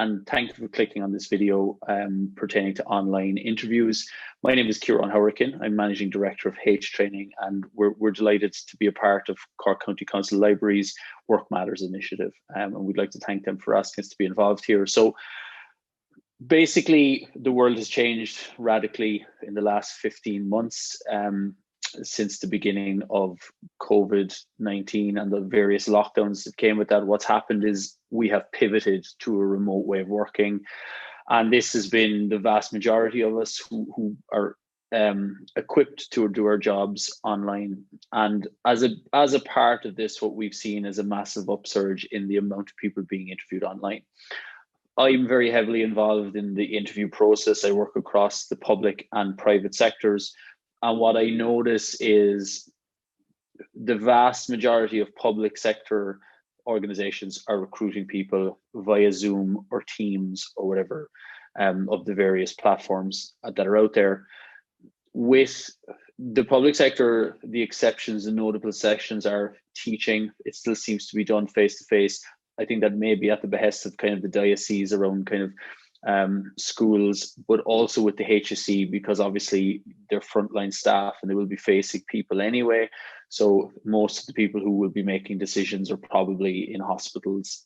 and thank you for clicking on this video pertaining to online interviews. My name is Ciarán Hourihan. I'm Managing Director of H Training, and we're delighted to be a part of Cork County Council Libraries Work Matters initiative. And we'd like to thank them for asking us to be involved here. So basically, the world has changed radically in the last 15 months. Since the beginning of COVID-19 and the various lockdowns that came with that. What's happened is we have pivoted to a remote way of working. And this has been the vast majority of us who are equipped to do our jobs online. And as a part of this, what we've seen is a massive upsurge in the amount of people being interviewed online. I'm very heavily involved in the interview process. I work across the public and private sectors. And what I notice is the vast majority of public sector organizations are recruiting people via Zoom or Teams or whatever of the various platforms that are out there. With the public sector, the exceptions and notable exceptions are teaching. It still seems to be done face to face. I think that may be at the behest of kind of the diocese around kind of schools, but also with the HSE, because obviously they're frontline staff and they will be facing people anyway. So most of the people who will be making decisions are probably in hospitals.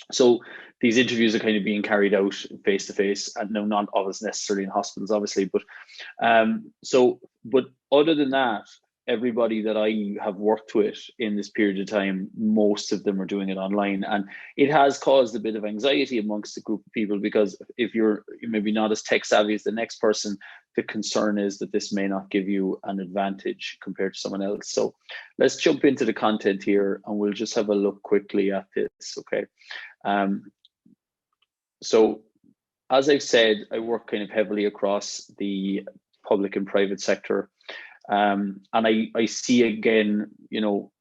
So these interviews are kind of being carried out face to face, and no, not always necessarily in hospitals, obviously. But but other than that, everybody that I have worked with in this period of time, most of them are doing it online. And it has caused a bit of anxiety amongst a group of people, because if you're maybe not as tech savvy as the next person, the concern is that this may not give you an advantage compared to someone else. So let's jump into the content here and we'll just have a look quickly at this, okay? So as I've said, I work kind of heavily across the public and private sector. And I see again,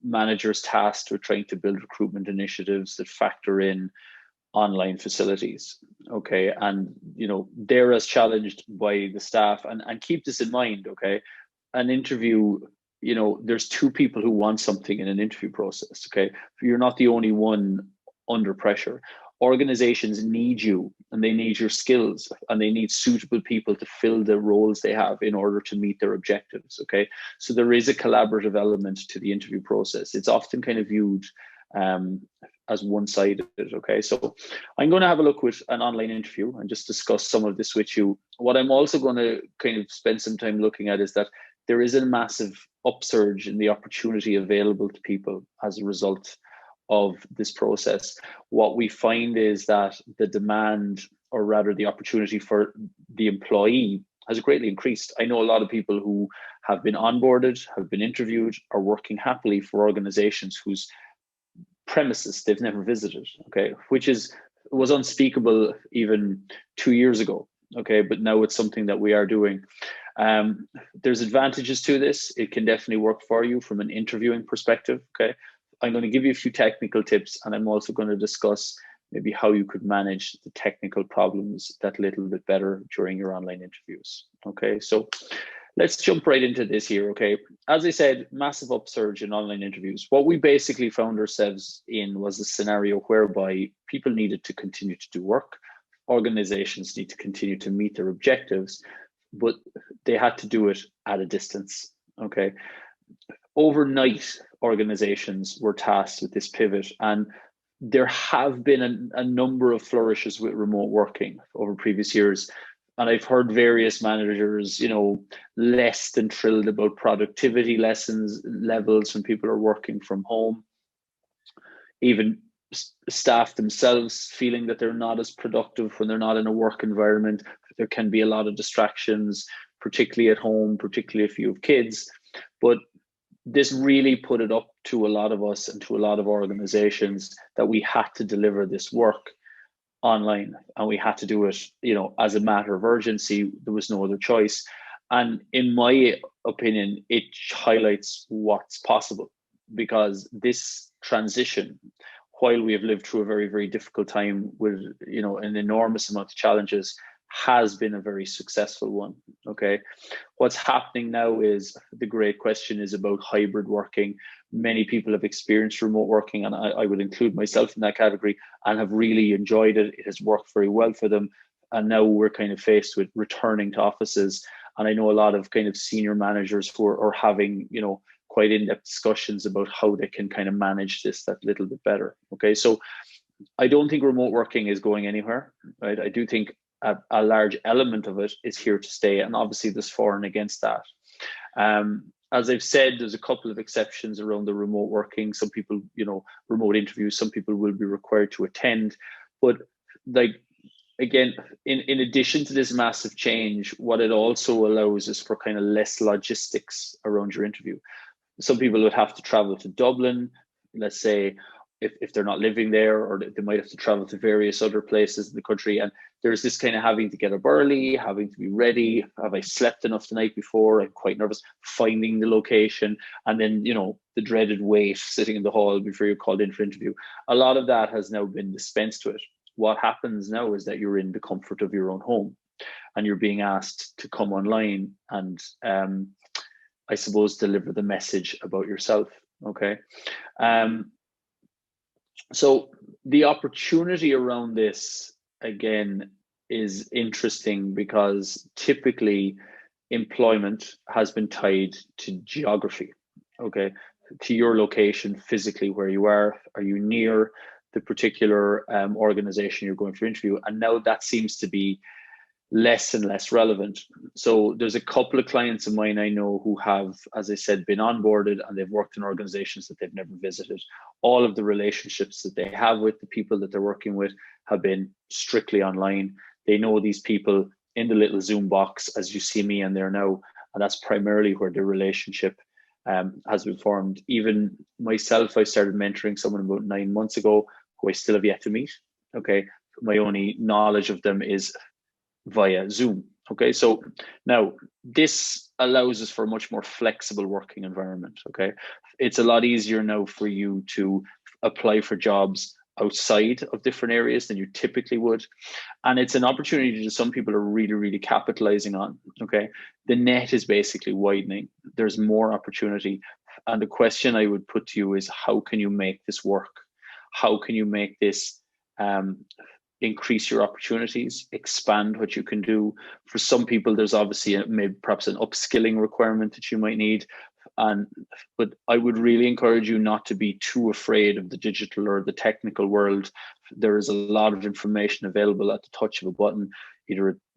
managers tasked with trying to build recruitment initiatives that factor in online facilities. Okay. And, they're as challenged by the staff, and keep this in mind. Okay. An interview, there's two people who want something in an interview process. Okay. You're not the only one under pressure. Organizations need you, and they need your skills, and they need suitable people to fill the roles they have in order to meet their objectives. Okay, so there is a collaborative element to the interview process. It's often kind of viewed as one-sided. Okay, so I'm going to have a look with an online interview and just discuss some of this with you. What I'm also going to kind of spend some time looking at is that there is a massive upsurge in the opportunity available to people as a result of this process. What we find is that the demand, or rather the opportunity for the employee, has greatly increased. I know a lot of people who have been onboarded, have been interviewed, are working happily for organizations whose premises they've never visited, okay, which was unspeakable even 2 years ago, okay, but now it's something that we are doing. There's advantages to this. It can definitely work for you from an interviewing perspective, okay. I'm going to give you a few technical tips, and I'm also going to discuss maybe how you could manage the technical problems that little bit better during your online interviews. Okay, so let's jump right into this here. Okay, as I said, massive upsurge in online interviews. What we basically found ourselves in was a scenario whereby people needed to continue to do work. Organizations need to continue to meet their objectives, but they had to do it at a distance. Okay. Overnight, organizations were tasked with this pivot, and there have been a number of flourishes with remote working over previous years. And I've heard various managers, less than thrilled about productivity levels when people are working from home. Even staff themselves feeling that they're not as productive when they're not in a work environment. There can be a lot of distractions, particularly at home, particularly if you have kids. But this really put it up to a lot of us and to a lot of organizations that we had to deliver this work online, and we had to do it, as a matter of urgency. There was no other choice. And in my opinion, it highlights what's possible, because this transition, while we have lived through a very, very difficult time with, an enormous amount of challenges, has been a very successful one. Okay. What's happening now is the great question is about hybrid working. Many people have experienced remote working, and I would include myself in that category, and have really enjoyed it. It has worked very well for them. And now we're kind of faced with returning to offices. And I know a lot of kind of senior managers who are having, quite in-depth discussions about how they can kind of manage this that little bit better. Okay. So I don't think remote working is going anywhere, right? I do think a large element of it is here to stay. And obviously there's for and against that. As I've said, there's a couple of exceptions around the remote working. Some people, remote interviews, some people will be required to attend. But again, in addition to this massive change, what it also allows is for kind of less logistics around your interview. Some people would have to travel to Dublin, let's say, if they're not living there, or they might have to travel to various other places in the country. And there's this kind of having to get up early, having to be ready. Have I slept enough the night before? I'm quite nervous. Finding the location, and then, the dreaded wait, sitting in the hall before you're called in for interview. A lot of that has now been dispensed with. What happens now is that you're in the comfort of your own home, and you're being asked to come online and, I suppose, deliver the message about yourself. Okay. So the opportunity around this, again, is interesting because typically employment has been tied to geography, okay, to your location physically where you are. Are you near the particular organization you're going for interview? And now that seems to be less and less relevant. So there's a couple of clients of mine I know who have, as I said, been onboarded, and they've worked in organizations that they've never visited. All of the relationships that they have with the people that they're working with have been strictly online. They know these people in the little Zoom box as you see me in there now, and that's primarily where the relationship has been formed. Even myself, I started mentoring someone about 9 months ago who I still have yet to meet. Okay, my only knowledge of them is via Zoom. Okay, so now this allows us for a much more flexible working environment. Okay, it's a lot easier now for you to apply for jobs outside of different areas than you typically would, and it's an opportunity that some people are really capitalizing on. Okay, the net is basically widening. There's more opportunity, and the question I would put to you is, how can you make this work? How can you make this increase your opportunities, expand what you can do? For some people, there's obviously maybe perhaps an upskilling requirement that you might need. But I would really encourage you not to be too afraid of the digital or the technical world. There is a lot of information available at the touch of a button,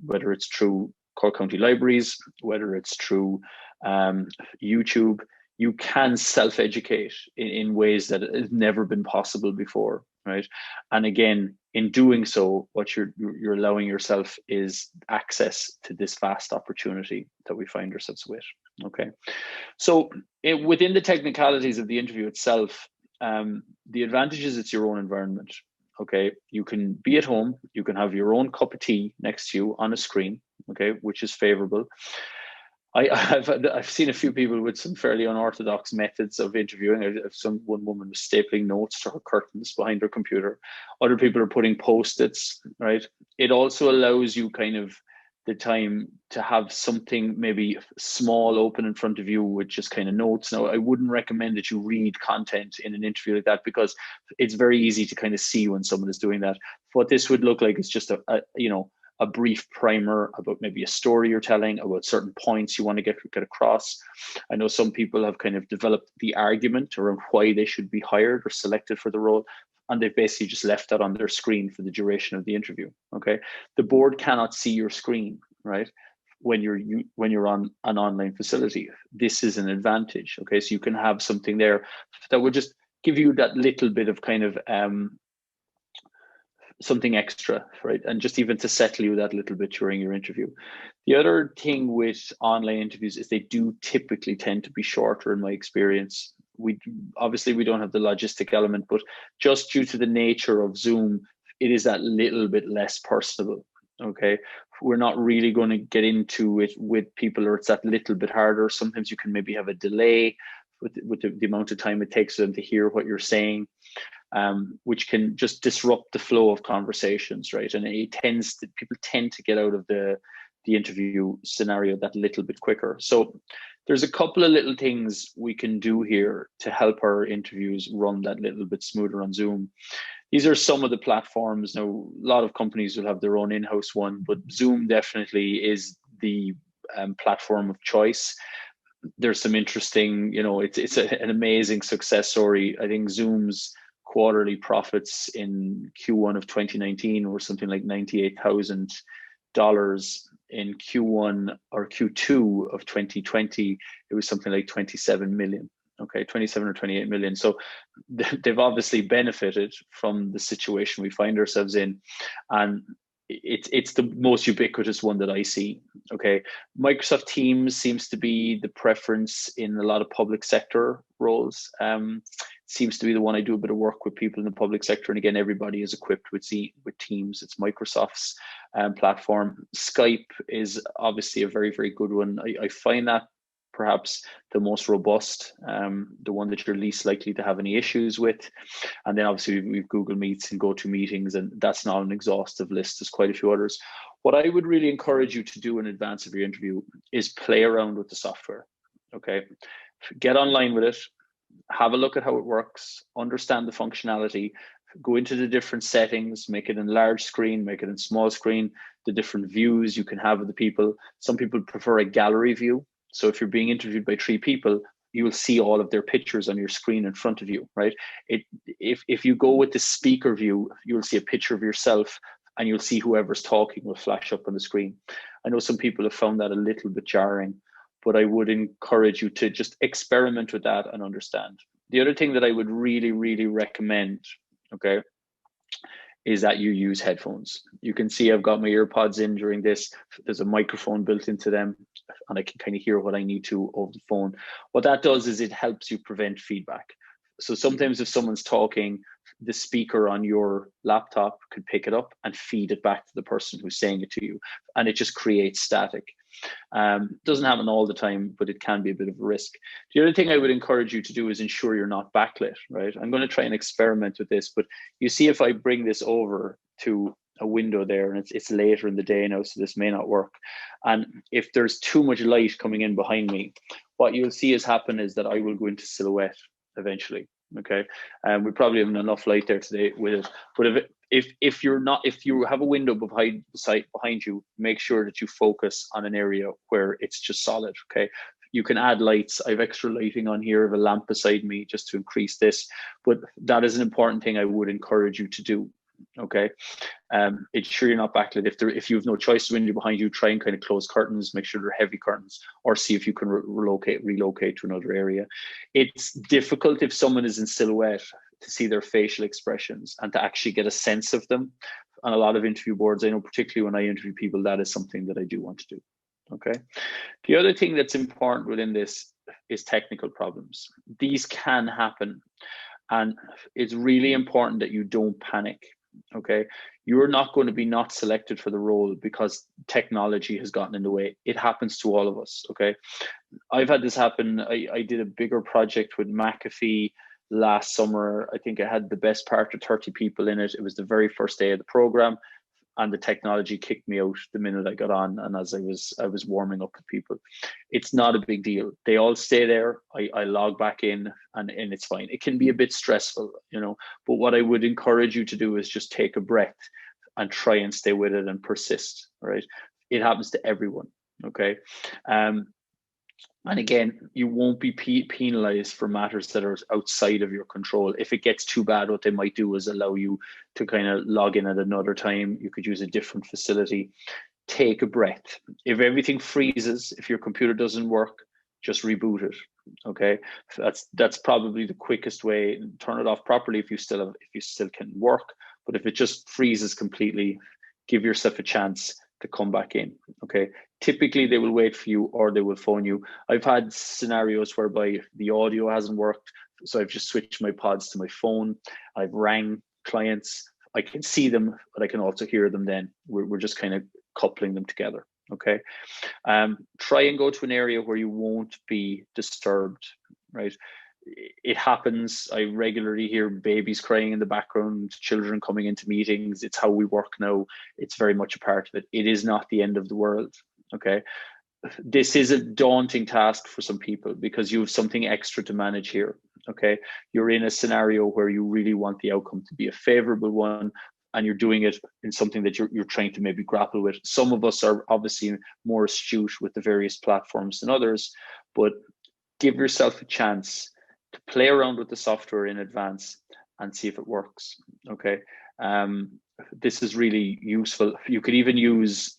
whether it's through Cork County Libraries, whether it's through YouTube. You can self-educate in ways that have never been possible before, right? And again, in doing so, what you're allowing yourself is access to this vast opportunity that we find ourselves with. Okay, so within the technicalities of the interview itself, the advantage is it's your own environment. Okay, you can be at home, you can have your own cup of tea next to you on a screen, okay, which is favorable. I've seen a few people with some fairly unorthodox methods of interviewing. One woman was stapling notes to her curtains behind her computer. Other people are putting Post-its, right? It also allows you kind of the time to have something maybe small open in front of you with just kind of notes. Now, I wouldn't recommend that you read content in an interview like that, because it's very easy to kind of see when someone is doing that. What this would look like is just a brief primer about maybe a story you're telling, about certain points you want to get across. I know some people have kind of developed the argument around why they should be hired or selected for the role, and they've basically just left that on their screen for the duration of the interview. Okay, the board cannot see your screen, right? When you're on an online facility, this is an advantage. Okay, so you can have something there that would just give you that little bit of kind of something extra, right? And just even to settle you that little bit during your interview. The other thing with online interviews is they do typically tend to be shorter, in my experience. We don't have the logistic element, but just due to the nature of Zoom, it is that little bit less personable. Okay, we're not really going to get into it with people, or it's that little bit harder. Sometimes you can maybe have a delay with the amount of time it takes for them to hear what you're saying. which can just disrupt the flow of conversations, right? And people tend to get out of the interview scenario that little bit quicker. So there's a couple of little things we can do here to help our interviews run that little bit smoother on Zoom. These are some of the platforms. Now, a lot of companies will have their own in-house one, but Zoom definitely is the platform of choice. There's some interesting, it's an amazing success story. I think Zoom's quarterly profits in Q1 of 2019 were something like $98,000. In Q1 or Q2 of 2020, it was something like 27 million. Okay, 27 or 28 million. So they've obviously benefited from the situation we find ourselves in, and it's the most ubiquitous one that I see. Okay, Microsoft Teams seems to be the preference in a lot of public sector roles. Seems to be the one I do a bit of work with people in the public sector, and again, everybody is equipped with Teams. It's Microsoft's platform. Skype is obviously a very, very good one. I find that perhaps the most robust, the one that you're least likely to have any issues with. And then obviously we've Google Meets and GoToMeetings, and that's not an exhaustive list. There's quite a few others. What I would really encourage you to do in advance of your interview is play around with the software. Okay, get online with it, have a look at how it works, understand the functionality, go into the different settings, make it in large screen, make it in small screen, the different views you can have of the people. Some people prefer a gallery view. So if you're being interviewed by 3 people, you will see all of their pictures on your screen in front of you, right? If you go with the speaker view, you'll see a picture of yourself and you'll see whoever's talking will flash up on the screen. I know some people have found that a little bit jarring, but I would encourage you to just experiment with that and understand. The other thing that I would really, really recommend, okay, is that you use headphones. You can see I've got my earpods in during this. There's a microphone built into them, and I can kind of hear what I need to over the phone. What that does is it helps you prevent feedback. So sometimes if someone's talking, the speaker on your laptop could pick it up and feed it back to the person who's saying it to you, and it just creates static. Doesn't happen all the time, but it can be a bit of a risk. The other thing I would encourage you to do is ensure you're not backlit, right? I'm going to try and experiment with this, but you see if I bring this over to a window there, and it's later in the day now, so this may not work. And if there's too much light coming in behind me, what you'll see is happen is that I will go into silhouette eventually. Okay, we probably have enough light there today with it, but if you have a window behind you, make sure that you focus on an area where it's just solid. Okay, you can add lights. I have extra lighting on here. I have a lamp beside me just to increase this, but that is an important thing I would encourage you to do. Okay, ensure you're not backlit. If you have no choice, window behind you, try and kind of close curtains, make sure they're heavy curtains, or see if you can relocate to another area. It's difficult if someone is in silhouette to see their facial expressions and to actually get a sense of them. On a lot of interview boards, I know particularly when I interview people, that is something that I do want to do. Okay. The other thing that's important within this is technical problems. These can happen, and it's really important that you don't panic. Okay, you're not going to be not selected for the role because technology has gotten in the way. It happens to all of us. Okay, I've had this happen. I did a bigger project with McAfee last summer. I think I had the best part of 30 people in it. It was the very first day of the program, and the technology kicked me out the minute I got on. And as I was warming up with people, it's not a big deal. They all stay there. I log back in, and it's fine. It can be a bit stressful, but what I would encourage you to do is just take a breath and try and stay with it and persist. Right? It happens to everyone. Okay. And again, you won't be penalized for matters that are outside of your control. If it gets too bad, what they might do is allow you to kind of log in at another time. You could use a different facility. Take a breath. If everything freezes, if your computer doesn't work, just reboot it. Okay, that's probably the quickest way. Turn it off properly if you still can work. But if it just freezes completely, give yourself a chance to come back in. Okay, typically they will wait for you or they will phone you. I've had scenarios whereby the audio hasn't worked, so I've just switched my pods to my phone. I've rang clients. I can see them, but I can also hear them. Then we're just kind of coupling them together. Okay, try and go to an area where you won't be disturbed. Right, it happens. I regularly hear babies crying in the background, children coming into meetings. It's how we work now. It's very much a part of it. It is not the end of the world. Okay. This is a daunting task for some people because you have something extra to manage here. Okay. You're in a scenario where you really want the outcome to be a favorable one, and you're doing it in something that you're trying to maybe grapple with. Some of us are obviously more astute with the various platforms than others, but give yourself a chance to play around with the software in advance and see if it works. Okay. This is really useful. You could even use,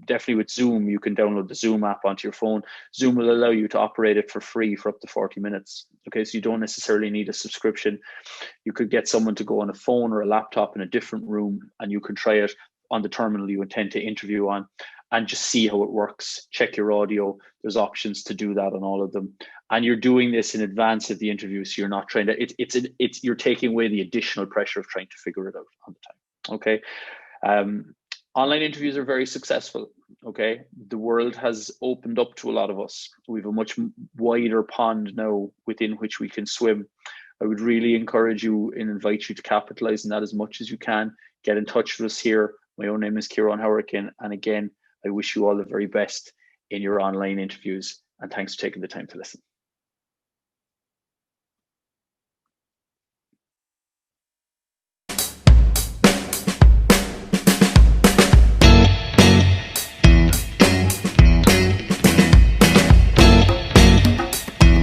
definitely with Zoom, you can download the Zoom app onto your phone. Zoom will allow you to operate it for free for up to 40 minutes. Okay. So you don't necessarily need a subscription. You could get someone to go on a phone or a laptop in a different room, and you can try it on the terminal you intend to interview on and just see how it works. Check your audio. There's options to do that on all of them. And you're doing this in advance of the interview. So you're not trying to, you're taking away the additional pressure of trying to figure it out on the time. Okay. Online interviews are very successful. Okay. The world has opened up to a lot of us. We have a much wider pond now within which we can swim. I would really encourage you and invite you to capitalize on that as much as you can. Get in touch with us here. My own name is Ciarán Hourihan. And again, I wish you all the very best in your online interviews. And thanks for taking the time to listen.